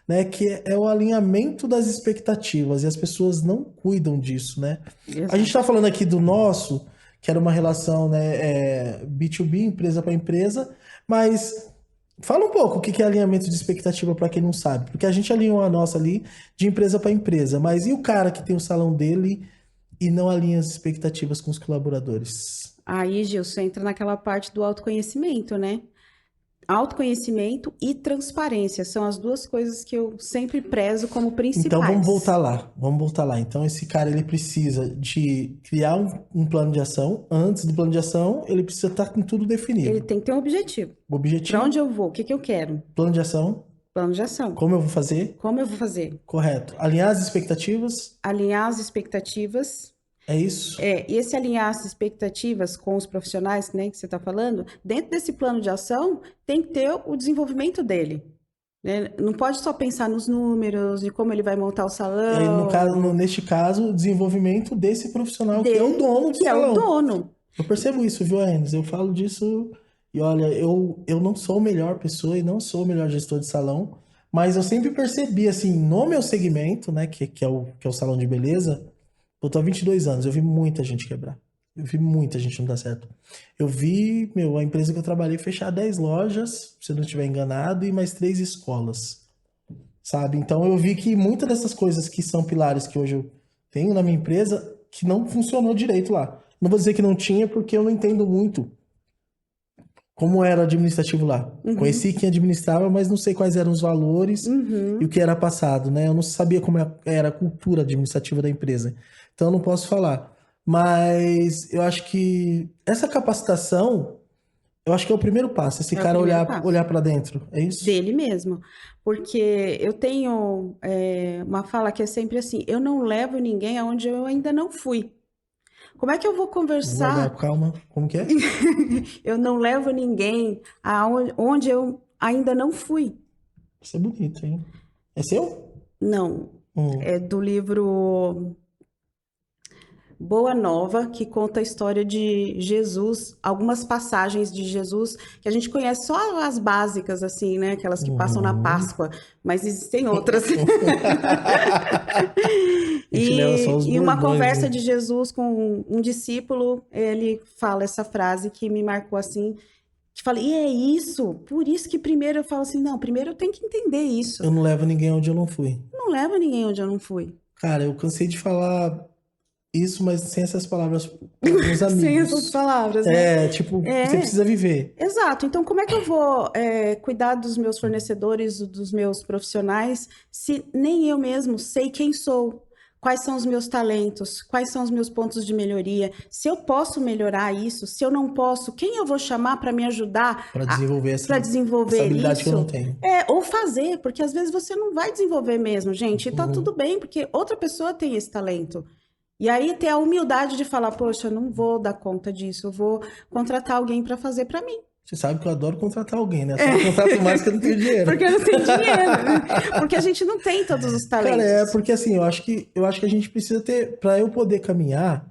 né? Que é o alinhamento das expectativas. E as pessoas não cuidam disso, né? A gente está Exato. falando aqui do nosso, que era uma relação, né, B2B, empresa para empresa, mas fala um pouco o que é alinhamento de expectativa para quem não sabe, porque a gente alinhou a nossa ali de empresa para empresa, mas e o cara que tem o salão dele e não alinha as expectativas com os colaboradores? Aí, Gilson, entra naquela parte do autoconhecimento, né? Autoconhecimento e transparência são as duas coisas que eu sempre prezo como Então principais. vamos voltar lá. Vamos voltar lá. Então esse cara ele precisa de criar um plano de ação. Antes do plano de ação, ele precisa estar com tudo Ele definido. tem que ter um objetivo. O objetivo, Para onde eu vou? O que que eu quero? plano de ação, Plano de ação. como eu vou fazer? Como eu vou fazer? Correto. Alinhar as expectativas, Alinhar as expectativas. é isso? E esse alinhar as expectativas com os profissionais, né, que você está falando, dentro desse plano de ação, tem que ter o desenvolvimento dele. Né? Não pode só pensar nos números, de como ele vai montar o E aí, salão, neste caso, o desenvolvimento desse profissional que é o dele, dono do que é o salão. dono. Eu percebo isso, viu, Enes? Eu falo disso e olha, eu não sou a melhor pessoa e não sou o melhor gestor de salão, mas eu sempre percebi, assim, no meu segmento, né, que é o salão de beleza, eu tô há 22 anos, eu vi muita gente quebrar. Eu vi muita gente não dar certo. Eu vi, a empresa que eu trabalhei fechar 10 lojas, se eu não estiver enganado, e mais 3 escolas, sabe? Então eu vi que muitas dessas coisas que são pilares que hoje eu tenho na minha empresa, que não funcionou direito lá. Não vou dizer que não tinha, porque eu não entendo muito como era administrativo lá. Conheci quem administrava, mas não sei quais eram os valores e o que era passado, né? Eu não sabia como era a cultura administrativa da empresa. Então eu não posso falar. Mas eu acho que essa capacitação, eu acho que é o primeiro passo. Esse É o cara primeiro passo. olhar para dentro, é isso? Dele mesmo. Porque eu tenho uma fala que é sempre assim: eu não levo ninguém aonde eu ainda não fui. Como é que eu vou Vou guardar, conversar? calma. Como que é? Eu não levo ninguém aonde eu ainda não fui. Isso é bonito, hein? É seu? Não. Hum. É do livro Boa Nova, que conta a história de Jesus, algumas passagens de Jesus que a gente conhece só as básicas, assim, né? Aquelas que passam na Páscoa, mas existem outras. A gente leva só os E uma bordões, conversa né? de Jesus com um discípulo, ele fala essa frase que me marcou assim, que fala, e é isso? Por isso que primeiro eu falo assim, não, primeiro eu tenho que entender isso. Eu não levo ninguém onde eu não fui. Não leva ninguém onde eu não fui. Cara, eu cansei de falar isso, mas sem essas palavras com os amigos. Sem essas palavras, né? Você precisa viver. Exato. Então, como é que eu vou cuidar dos meus fornecedores, dos meus profissionais, se nem eu mesmo sei quem sou? Quais são os meus talentos? Quais são os meus pontos de melhoria? Se eu posso melhorar isso, se eu não posso, quem eu vou chamar para me ajudar Para desenvolver para desenvolver essa habilidade isso? que eu não tenho. Ou fazer, porque às vezes você não vai desenvolver mesmo, gente. E tá tudo bem, porque outra pessoa tem esse talento. E aí ter a humildade de falar, poxa, eu não vou dar conta disso, eu vou contratar alguém para fazer para mim. Você sabe que eu adoro contratar alguém, né? Só não contrato mais que eu não tenho dinheiro. Porque eu não tenho dinheiro. Porque a gente não tem todos os talentos. Cara, porque assim, eu acho que a gente precisa ter, para eu poder caminhar,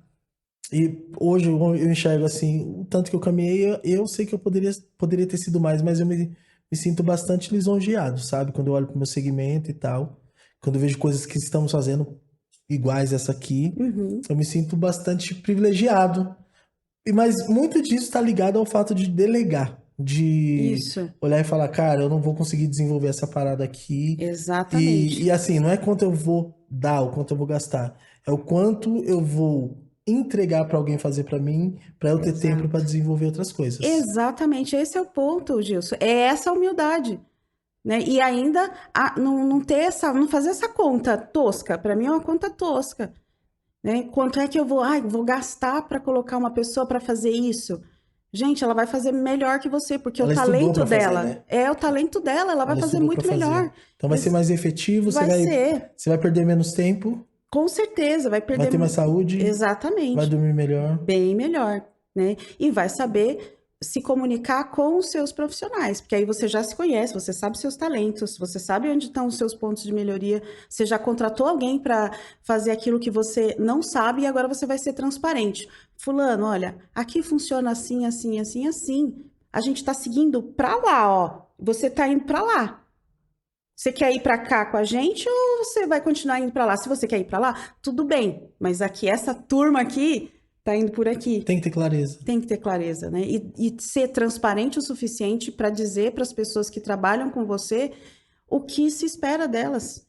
e hoje eu enxergo assim, o tanto que eu caminhei, eu sei que eu poderia ter sido mais, mas eu me sinto bastante lisonjeado, sabe? Quando eu olho pro meu segmento e tal, quando eu vejo coisas que estamos fazendo iguais essa aqui, eu me sinto bastante privilegiado. Mas muito disso está ligado ao fato de delegar, de Isso. olhar e falar, cara, eu não vou conseguir desenvolver essa parada aqui. Exatamente. E assim, não é quanto eu vou dar, o quanto eu vou gastar, é o quanto eu vou entregar para alguém fazer para mim, para eu ter tempo para desenvolver outras coisas. Exatamente, esse é o ponto, Gilson. É essa humildade. Né? E ainda não fazer essa conta tosca. Para mim é uma conta tosca. Né? Quanto é que eu vou gastar para colocar uma pessoa para fazer isso? Gente, ela vai fazer melhor que você, porque Ela o estudou talento pra fazer, dela né? é o talento dela, ela vai fazer estudou muito pra fazer. melhor. Então vai ser mais efetivo, Vai ser. você vai perder menos tempo, Com certeza, vai perder. vai ter mais saúde, Exatamente. vai dormir melhor. Bem melhor, né? E vai saber se comunicar com os seus profissionais, porque aí você já se conhece, você sabe seus talentos, você sabe onde estão os seus pontos de melhoria, você já contratou alguém para fazer aquilo que você não sabe e agora você vai ser transparente. Fulano, olha, aqui funciona assim, assim, assim, assim. A gente está seguindo para lá, ó. Você está indo para lá. Você quer ir para cá com a gente ou você vai continuar indo para lá? Se você quer ir para lá, tudo bem, mas aqui essa turma aqui tá indo por aqui. Tem que ter clareza. Tem que ter clareza, né? E ser transparente o suficiente para dizer para as pessoas que trabalham com você o que se espera delas.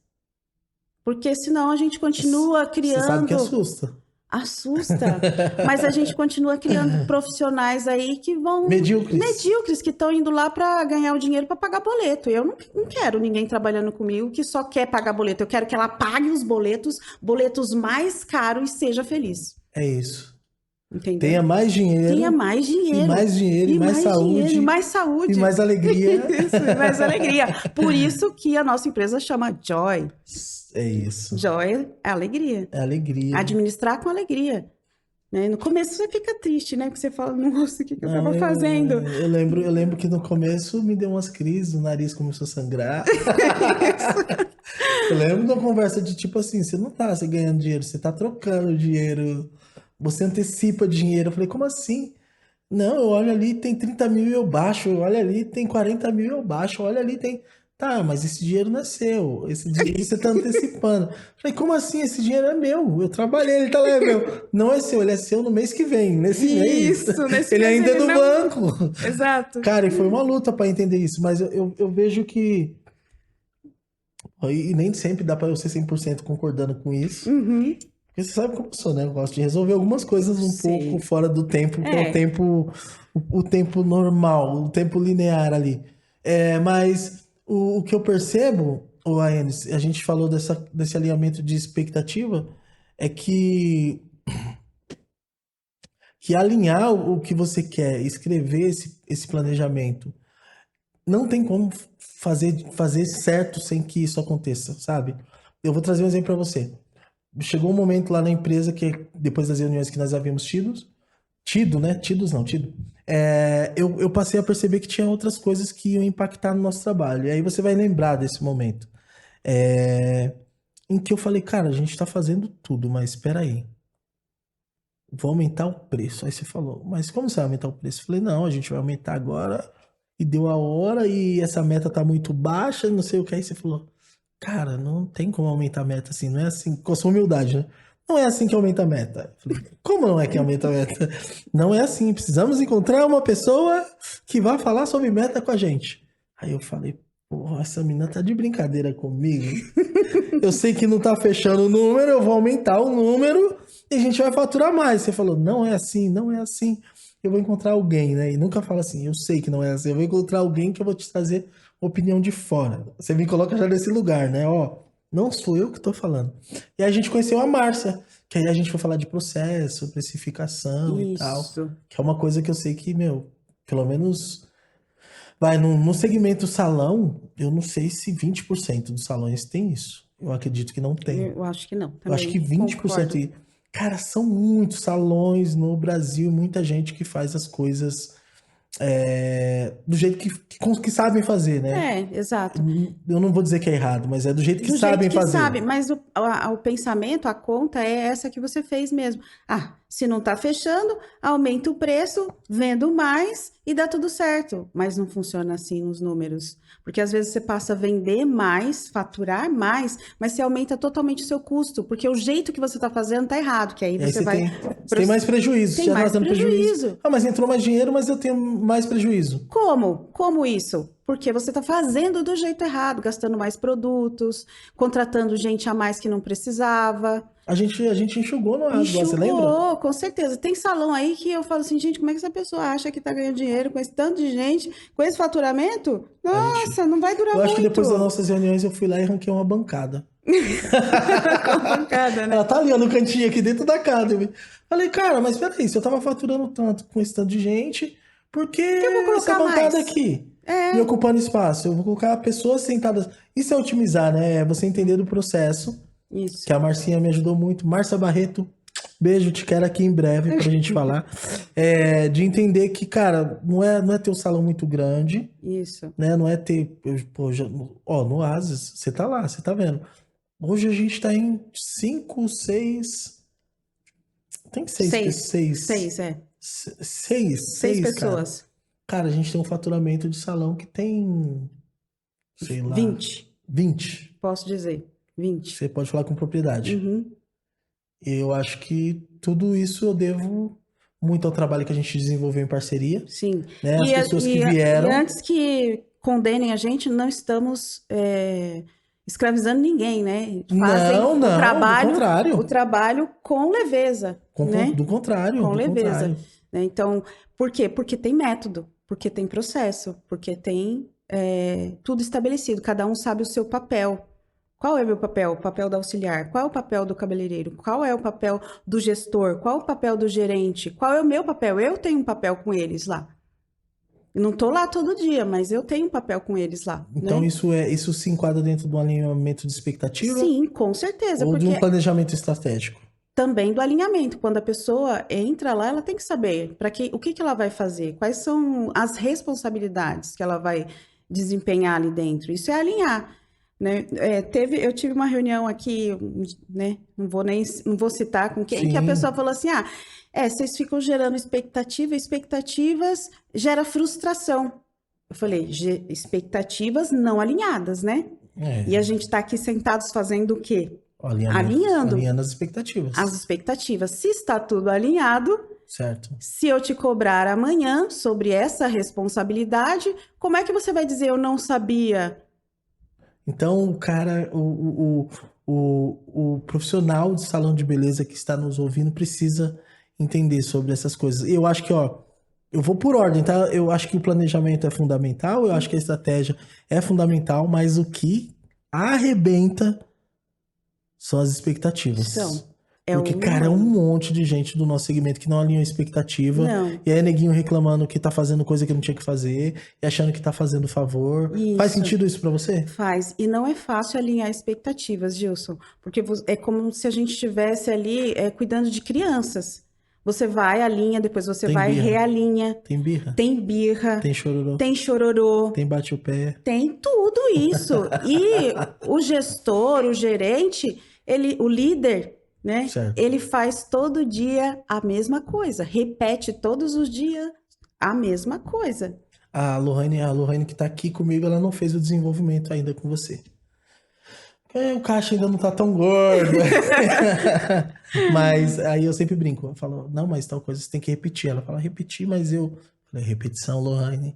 Porque senão a gente continua criando... Você sabe que assusta. Assusta. Mas a gente continua criando profissionais aí que vão... Medíocres. Medíocres, que estão indo lá para ganhar o dinheiro para pagar boleto. Eu não quero ninguém trabalhando comigo que só quer pagar boleto. Eu quero que ela pague os boletos mais caros e seja feliz. É isso. Entendeu? Tenha mais dinheiro. Tenha mais dinheiro. E mais dinheiro, e mais saúde. Dinheiro, e mais saúde. E mais alegria. Isso, e mais alegria. Por isso que a nossa empresa chama Joy. É isso. Joy é alegria. É alegria. Administrar com alegria. Né? No começo você fica triste, né? Porque você fala, nossa, o que eu tava fazendo? Eu lembro que no começo me deu umas crises, o nariz começou a sangrar. Eu lembro de uma conversa de tipo assim, você não tá ganhando dinheiro, você tá trocando dinheiro, você antecipa dinheiro. Eu falei, como assim? Não, eu olho ali, tem 30 mil e eu baixo, eu olho ali, tem 40 mil e eu baixo, olha ali, tem... Tá, mas esse dinheiro não é seu, esse dinheiro você tá antecipando. Eu falei, como assim? Esse dinheiro é meu, eu trabalhei, ele tá lá, é meu. Não é seu, ele é seu no mês que vem, nesse mês. Isso, nesse Ele mês ainda é do não... banco. Exato. Cara, e foi uma luta pra entender isso, mas eu vejo que... E nem sempre dá pra eu ser 100% concordando com isso. Uhum. Porque você sabe como eu sou, né? Eu gosto de resolver algumas coisas um pouco fora do tempo, que é o tempo normal, o tempo linear ali. Mas o que eu percebo, Aenis, a gente falou desse alinhamento de expectativa, é que alinhar o que você quer, escrever esse planejamento, não tem como fazer certo sem que isso aconteça, sabe? Eu vou trazer um exemplo para você. Chegou um momento lá na empresa que, depois das reuniões que nós havíamos tido, eu passei a perceber que tinha outras coisas que iam impactar no nosso trabalho. E aí você vai lembrar desse momento. Em que eu falei, cara, a gente tá fazendo tudo, mas espera aí. Vou aumentar o preço. Aí você falou, mas como você vai aumentar o preço? Eu falei, não, a gente vai aumentar agora e deu a hora e essa meta tá muito baixa, não sei o que. Aí você falou, cara, não tem como aumentar a meta assim, não é assim, com a sua humildade, né? Não é assim que aumenta a meta. Eu falei, como não é que aumenta a meta? Não é assim, precisamos encontrar uma pessoa que vá falar sobre meta com a gente. Aí eu falei, porra, essa menina tá de brincadeira comigo. Eu sei que não tá fechando o número, eu vou aumentar o número e a gente vai faturar mais. Você falou, não é assim, não é assim. Eu vou encontrar alguém, né? E nunca fala assim, eu sei que não é assim. Eu vou encontrar alguém que eu vou te trazer opinião de fora. Você me coloca já nesse lugar, né? Ó, não sou eu que tô falando. E aí a gente conheceu a Márcia, que aí a gente foi falar de processo, precificação e tal. Que é uma coisa que eu sei que, meu, pelo menos... Vai, no segmento salão, eu não sei se 20% dos salões tem isso. Eu acredito que não tem. Eu acho que não. Eu acho que 20%. E, cara, são muitos salões no Brasil, muita gente que faz as coisas do jeito que sabem fazer, né? Exato. Eu não vou dizer que é errado, mas é do jeito que sabem fazer. Sabe, mas o pensamento, a conta é essa que você fez mesmo. Ah, se não tá fechando, aumenta o preço, vendo mais e dá tudo certo. Mas não funciona assim nos números. Porque às vezes você passa a vender mais, faturar mais, mas você aumenta totalmente o seu custo, porque o jeito que você tá fazendo tá errado, que aí você vai... Você tem mais prejuízo. Tem mais prejuízo. Ah, mas entrou mais dinheiro, mas eu tenho mais prejuízo. Como? Como isso? Porque você está fazendo do jeito errado, gastando mais produtos, contratando gente a mais que não precisava. A gente enxugou no água, você lembra? Enxugou, com certeza. Tem salão aí que eu falo assim, gente, como é que essa pessoa acha que tá ganhando dinheiro com esse tanto de gente, com esse faturamento? Nossa, não vai durar muito. Eu acho que depois das nossas reuniões eu fui lá e ranquei uma bancada. Uma bancada, né? Ela tá ali, ó, no cantinho aqui dentro da Academy. Falei, cara, mas peraí, se eu tava faturando tanto com esse tanto de gente, por que eu vou colocar essa bancada mais? aqui? Me ocupando espaço. Eu vou colocar pessoas sentadas. Isso é otimizar, né? É você entender do processo. Isso. Que a Marcinha me ajudou muito. Márcia Barreto, beijo, te quero aqui em breve pra gente falar. De entender que, cara, não é ter um salão muito grande. Isso. Né? Não é ter... no Oasis, você tá lá, você tá vendo. Hoje a gente tá em 5, 6... Tem 6 pessoas. 6, é. 6 pessoas. Cara, a gente tem um faturamento de salão que tem, sei lá... 20. Posso dizer, 20. Você pode falar com propriedade. Uhum. Eu acho que tudo isso eu devo muito ao trabalho que a gente desenvolveu em parceria. Sim. Né? As pessoas que vieram... E antes que condenem a gente, não estamos escravizando ninguém, né? Não, do contrário. O trabalho com leveza, né? Do contrário, Com do leveza. contrário. Né? Então, por quê? Porque tem método, porque tem processo, porque tem tudo estabelecido. Cada um sabe o seu papel. Qual é o meu papel? O papel do auxiliar? Qual é o papel do cabeleireiro? Qual é o papel do gestor? Qual é o papel do gerente? Qual é o meu papel? Eu tenho um papel com eles lá. Não estou lá todo dia, mas eu tenho um papel com eles lá. Então, né? isso se enquadra dentro do alinhamento de expectativa? Sim, com certeza. Ou de porque um planejamento estratégico? também do alinhamento. Quando a pessoa entra lá, ela tem que saber o que ela vai fazer, quais são as responsabilidades que ela vai desempenhar ali dentro. Isso é alinhar. Né? Eu tive uma reunião aqui, né? Não vou citar com quem, que a Sim. pessoa falou assim: vocês ficam gerando expectativas gera frustração. Eu falei, expectativas não alinhadas, né? E a gente está aqui sentados fazendo o quê? Alinhando as expectativas. as expectativas. Se está tudo alinhado, Certo. se eu te cobrar amanhã sobre essa responsabilidade, como é que você vai dizer eu não sabia? Então, o cara, o profissional de salão de beleza que está nos ouvindo precisa entender sobre essas coisas. E eu acho que, eu vou por ordem, tá? Eu acho que o planejamento é fundamental, eu acho que a estratégia é fundamental, mas o que arrebenta são as expectativas. Porque, cara, é um monte de gente do nosso segmento que não alinhou a expectativa. Não. E aí, neguinho reclamando que tá fazendo coisa que não tinha que fazer. E achando que tá fazendo favor. Isso. Faz sentido isso pra você? Faz. E não é fácil alinhar expectativas, Gilson. Porque é como se a gente estivesse ali cuidando de crianças. Você vai, alinha, depois você Tem vai, birra. Realinha. Tem birra. Tem birra. Tem chororô. Tem chororô. Tem bate o pé. Tem tudo isso. E o gestor, o gerente, o líder, né? Certo. Ele faz todo dia a mesma coisa. Repete todos os dias a mesma coisa. A Lohane que tá aqui comigo, ela não fez o desenvolvimento ainda com você. O caixa ainda não tá tão gordo. Mas aí eu sempre brinco. Eu falo, não, mas tal coisa você tem que repetir. Ela fala, repetir, mas eu... Falei, repetição, Lohane.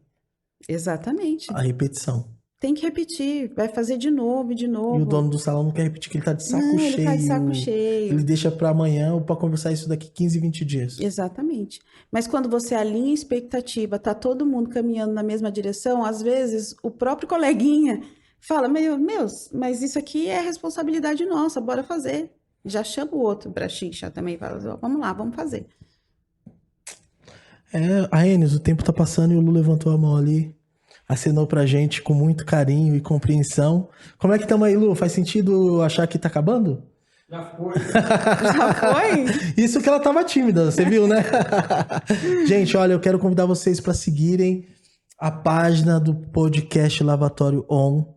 Exatamente. A repetição. Tem que repetir. Vai fazer de novo, de novo. E o dono do salão não quer repetir, que ele tá de saco Não, cheio. ele tá de saco cheio. Ele deixa pra amanhã ou pra conversar isso daqui 15, 20 dias. Exatamente. Mas quando você alinha a expectativa, tá todo mundo caminhando na mesma direção, às vezes o próprio coleguinha fala, mas isso aqui é responsabilidade nossa, bora fazer. Já chama o outro pra xinchar também, fala, vamos lá, vamos fazer. A Enes, o tempo tá passando e o Lu levantou a mão ali, acenou pra gente com muito carinho e compreensão. Como é que tamo aí, Lu? Faz sentido achar que tá acabando? Já foi. Já foi? Isso que ela tava tímida, você viu, né? Gente, olha, eu quero convidar vocês para seguirem a página do podcast Lavatório On.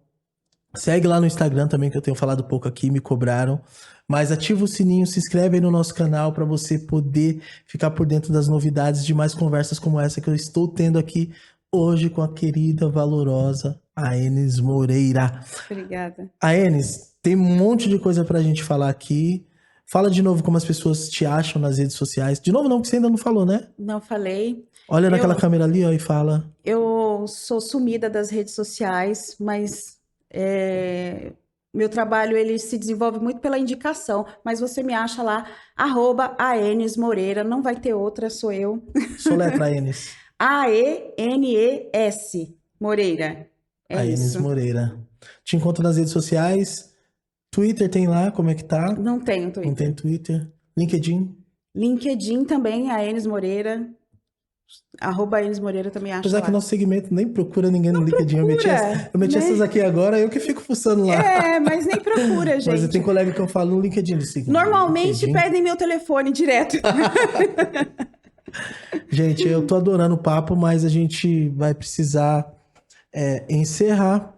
Segue lá no Instagram também, que eu tenho falado pouco aqui, me cobraram. Mas ativa o sininho, se inscreve aí no nosso canal para você poder ficar por dentro das novidades de mais conversas como essa que eu estou tendo aqui hoje com a querida, valorosa Aenes Moreira. Obrigada. Aenes, tem um monte de coisa pra gente falar aqui. Fala de novo como as pessoas te acham nas redes sociais. De novo não, porque você ainda não falou, né? Não falei. Olha naquela câmera ali, ó, e fala. Eu sou sumida das redes sociais, mas meu trabalho ele se desenvolve muito pela indicação. Mas você me acha lá, @Aenes Moreira, não vai ter outra, sou eu. Soletra, Aenes. AENES Moreira. Aenes isso. Moreira. Te encontro nas redes sociais. Twitter tem lá, como é que tá? Não tenho Twitter. Não tem Twitter. LinkedIn. LinkedIn também, Aenes Moreira. @Aenes Moreira também acha Apesar lá. que nosso segmento nem procura ninguém no LinkedIn. Eu meti né? essas aqui agora, eu que fico fuçando lá. Mas nem procura, gente. Mas eu tenho colega que eu falo no LinkedIn. Eles sigam Normalmente LinkedIn. pedem meu telefone direto. Gente, eu tô adorando o papo, mas a gente vai precisar encerrar.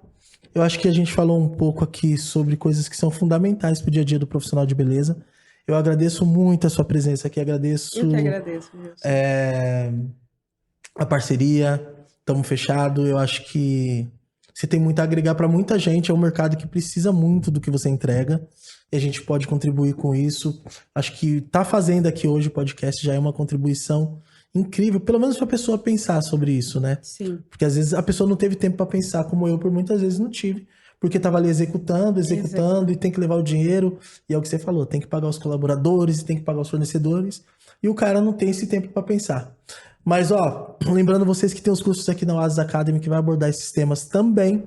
Eu acho que a gente falou um pouco aqui sobre coisas que são fundamentais pro dia a dia do profissional de beleza. Eu agradeço muito a sua presença aqui, agradeço... Eu que agradeço, Wilson. A parceria, estamos fechados. Eu acho que você tem muito a agregar para muita gente. É um mercado que precisa muito do que você entrega e a gente pode contribuir com isso. Acho que tá fazendo aqui hoje o podcast já é uma contribuição incrível, pelo menos para a pessoa pensar sobre isso, né? Sim. Porque às vezes a pessoa não teve tempo para pensar, como eu por muitas vezes não tive, porque estava ali executando e tem que levar o dinheiro, e é o que você falou, tem que pagar os colaboradores, tem que pagar os fornecedores, e o cara não tem esse tempo para pensar. Mas, ó, lembrando vocês que tem os cursos aqui na Oasis Academy que vai abordar esses temas também,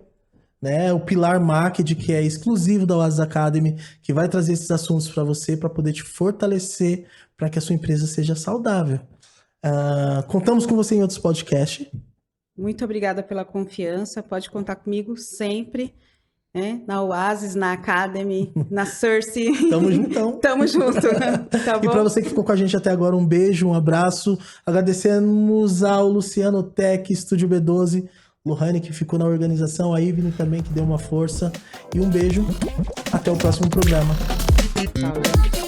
né? O Pilar Market, que é exclusivo da Oasis Academy, que vai trazer esses assuntos para você, para poder te fortalecer, para que a sua empresa seja saudável. Contamos com você em outros podcasts. Muito obrigada pela confiança. Pode contar comigo sempre, né? Na Oasis, na Academy, na Source. Tamo juntão. Tamo junto. Tá E bom? para você que ficou com a gente até agora, um beijo, um abraço. Agradecemos ao Luciano Tech, Estúdio B12, Lohane, que ficou na organização, a Ivne também, que deu uma força. E um beijo. Até o próximo programa. Tchau.